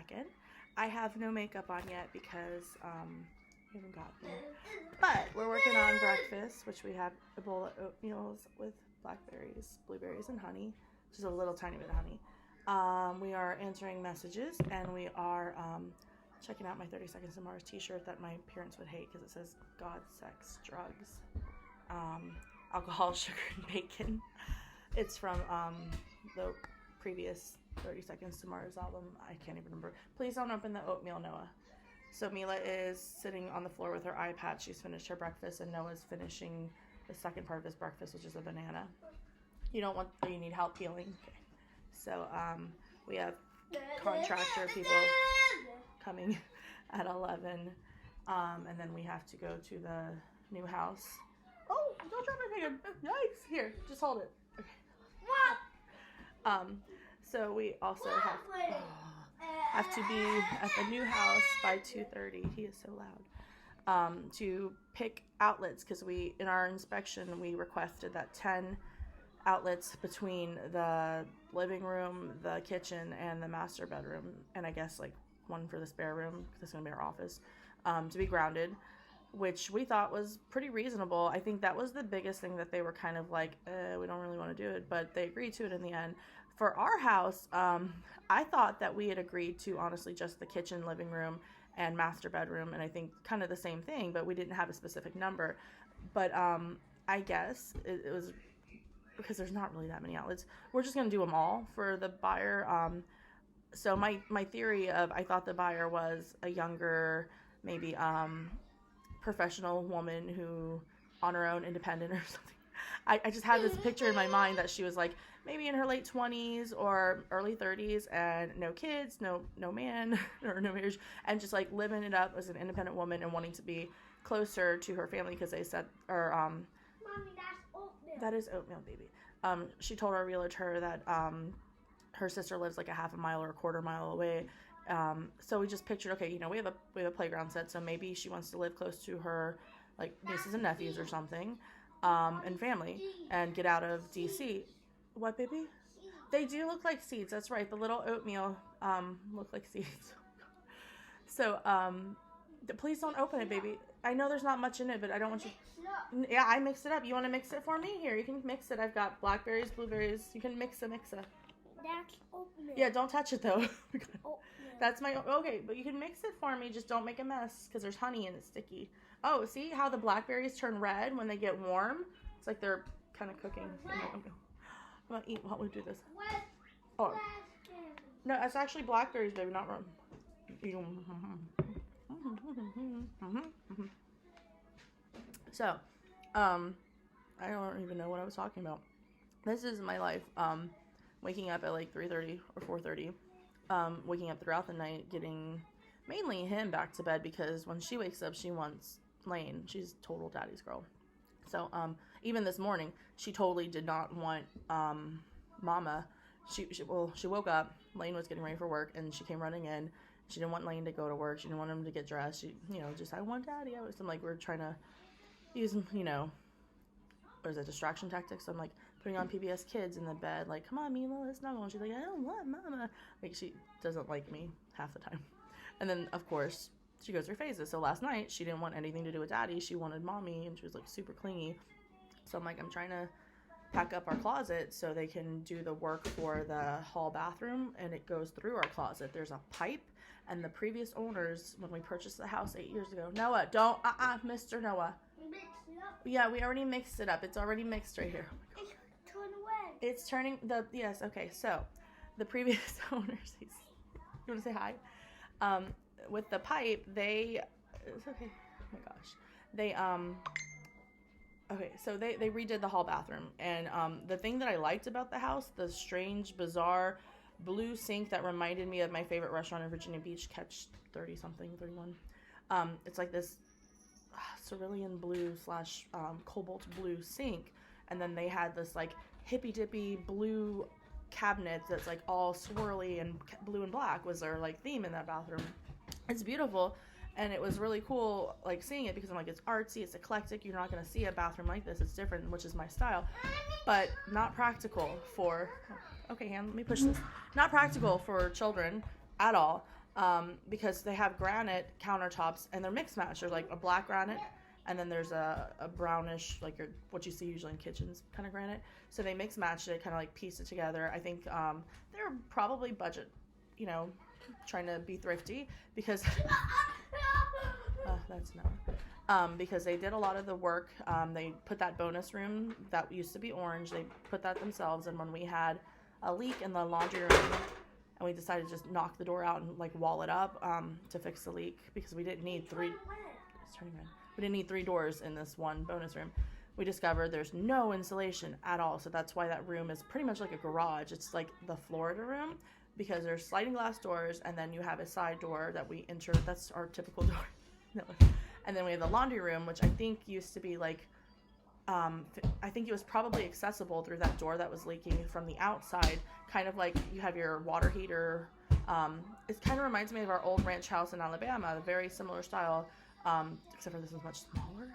22nd. I have no makeup on yet because we haven't gotten it. But we're working on breakfast, which we have a bowl of oatmeal with blackberries, blueberries, and honey. Just a little tiny bit of honey. We are answering messages, and we are checking out my 30 Seconds to Mars t-shirt that my parents would hate because it says God, sex, drugs, alcohol, sugar, and bacon. It's from the previous 30 Seconds to Mars album. I can't even remember. Please don't open the oatmeal, Noah. So Mila is sitting on the floor with her iPad. She's finished her breakfast, and Noah's finishing the second part of his breakfast, which is a banana. You need help peeling? Okay. So we have contractor people coming at 11, and then we have to go to the new house. Oh, don't drop my finger. Yikes. Here, just hold it. Okay. So we also have to be at the new house by 2:30. He is so loud. To pick outlets, because in our inspection we requested that 10 outlets between the living room, the kitchen, and the master bedroom, and I guess like one for the spare room because it's going to be our office, to be grounded, which we thought was pretty reasonable. I think that was the biggest thing that they were kind of like, we don't really want to do it, but they agreed to it in the end. For our house, I thought that we had agreed to honestly just the kitchen, living room, and master bedroom, and I think kind of the same thing, but we didn't have a specific number. But I guess it was because there's not really that many outlets. We're just going to do them all for the buyer. So my theory of, I thought the buyer was a younger, maybe professional woman who on her own, independent or something. I just had this picture in my mind that she was like maybe in her late 20s or early 30s and no kids, no man or no marriage, and just like living it up as an independent woman and wanting to be closer to her family because they said, or Mommy, that's oatmeal. that is oatmeal, baby. She told our realtor that her sister lives like a half a mile or a quarter mile away. So we just pictured, okay, we have a playground set, so maybe she wants to live close to her like nieces and nephews or something, and family, and get out of DC. What, baby? They do look like seeds. That's right. The little oatmeal look like seeds. So please don't open it, baby. I know there's not much in it, but I don't want you. Yeah, I mixed it up. You want to mix it for me? Here, you can mix it. I've got blackberries, blueberries. You can mix it. That's oatmeal. Yeah, don't touch it though. Oatmeal. That's okay, but you can mix it for me. Just don't make a mess because there's honey and it's sticky. Oh, see how the blackberries turn red when they get warm? It's like they're kind of cooking. I'm gonna eat while we do this. Oh, no, it's actually blackberries, baby, not rum. So, I don't even know what I was talking about. This is my life. Waking up at like 3:30 or 4:30. Waking up throughout the night, getting mainly him back to bed because when she wakes up, she wants Lane. She's total daddy's girl. So, even this morning, she totally did not want Mama. She woke up. Lane was getting ready for work, and she came running in. She didn't want Lane to go to work. She didn't want him to get dressed. She, just, I want daddy. I'm like, we're trying to use, what is it, distraction tactics? So I'm like putting on PBS Kids in the bed, like, come on, Mila, let's snuggle. And she's like, I don't want Mama. Like, she doesn't like me half the time. And then, of course, she goes through phases. So last night, she didn't want anything to do with daddy. She wanted mommy, and she was, like, super clingy. So I'm like, I'm trying to pack up our closet so they can do the work for the hall bathroom, and it goes through our closet. There's a pipe, and the previous owners, when we purchased the house 8 years ago, Noah, don't, Mr. Noah. Mix it up. Yeah, we already mixed it up. It's already mixed right here. Oh It's turn away. It's turning yes, okay, so the previous owners, you want to say hi? With the pipe, it's okay, oh my gosh. They, okay, so they redid the hall bathroom, and the thing that I liked about the house, the strange, bizarre blue sink that reminded me of my favorite restaurant in Virginia Beach, Catch 30-something, 31. It's like this cerulean blue / cobalt blue sink, and then they had this like hippy-dippy blue cabinet that's like all swirly, and blue and black was their like theme in that bathroom. It's beautiful, and it was really cool like seeing it because I'm like, it's artsy, it's eclectic. You're not going to see a bathroom like this. It's different, which is my style, but not practical for, okay, Han, let me push this. Not practical for children at all. because they have granite countertops and they're mixed match. There's like a black granite and then there's a brownish, like what you see usually in kitchens kind of granite. So they mix match it, kind of like piece it together. I think they're probably budget, you know, trying to be thrifty because that's not. Because they did a lot of the work. They put that bonus room that used to be orange. They put that themselves. And when we had a leak in the laundry room, and we decided to just knock the door out and like wall it up to fix the leak because we didn't need three. It's turning red. We didn't need 3 doors in this one bonus room. We discovered there's no insulation at all. So that's why that room is pretty much like a garage. It's like the Florida room because there's sliding glass doors and then you have a side door that we enter. That's our typical door. No. And then we have the laundry room, which I think used to be like, I think it was probably accessible through that door that was leaking from the outside, kind of like you have your water heater. It kind of reminds me of our old ranch house in Alabama, a very similar style, except for this is much smaller.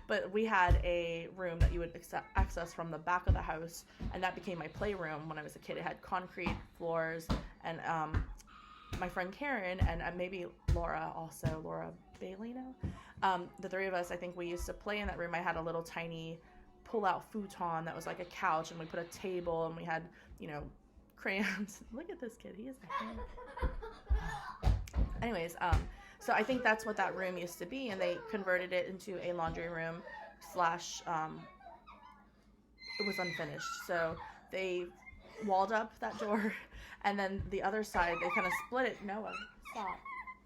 But we had a room that you would access from the back of the house, and that became my playroom when I was a kid. It had concrete floors, and my friend Karen and maybe Laura Bailino. The 3 of us, I think we used to play in that room. I had a little tiny pull-out futon that was like a couch, and we put a table, and we had, you know, crayons. Look at this kid. He is a hand. Anyways, so I think that's what that room used to be, and they converted it into a laundry room / it was unfinished. So they walled up that door, and then the other side, they kind of split it. Noah, stop.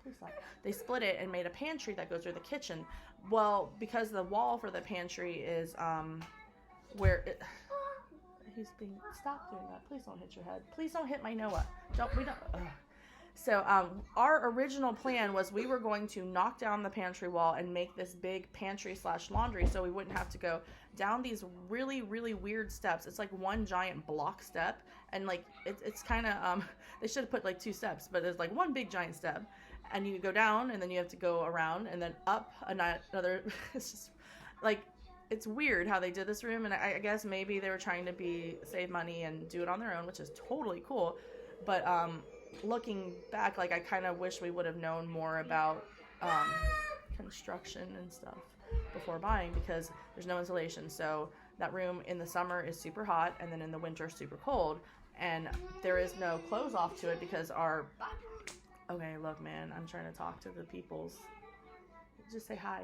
Please stop. They split it and made a pantry that goes through the kitchen. Well, because the wall for the pantry is where it... He's being... Stop doing that. Please don't hit your head. Please don't hit my Noah. We don't... Ugh. So our original plan was we were going to knock down the pantry wall and make this big pantry / laundry so we wouldn't have to go down these really, really weird steps. It's like one giant block step, and like it's kind of they should have put like 2 steps, but there's like one big giant step, and you go down and then you have to go around and then up another. It's just like it's weird how they did this room, and I guess maybe they were trying to save money and do it on their own, which is totally cool, but looking back, like I kind of wish we would have known more about construction and stuff before buying, because there's no insulation. So that room in the summer is super hot, and then in the winter super cold, and there is no close off to it because our... Okay, look, man, I'm trying to talk to the peoples. Just say hi.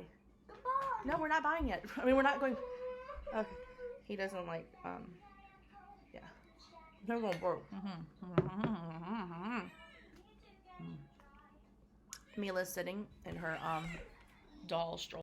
No, we're not buying yet. I mean, we're not going... Okay. He doesn't like, yeah. They're going broke. Mila's sitting in her doll stroller.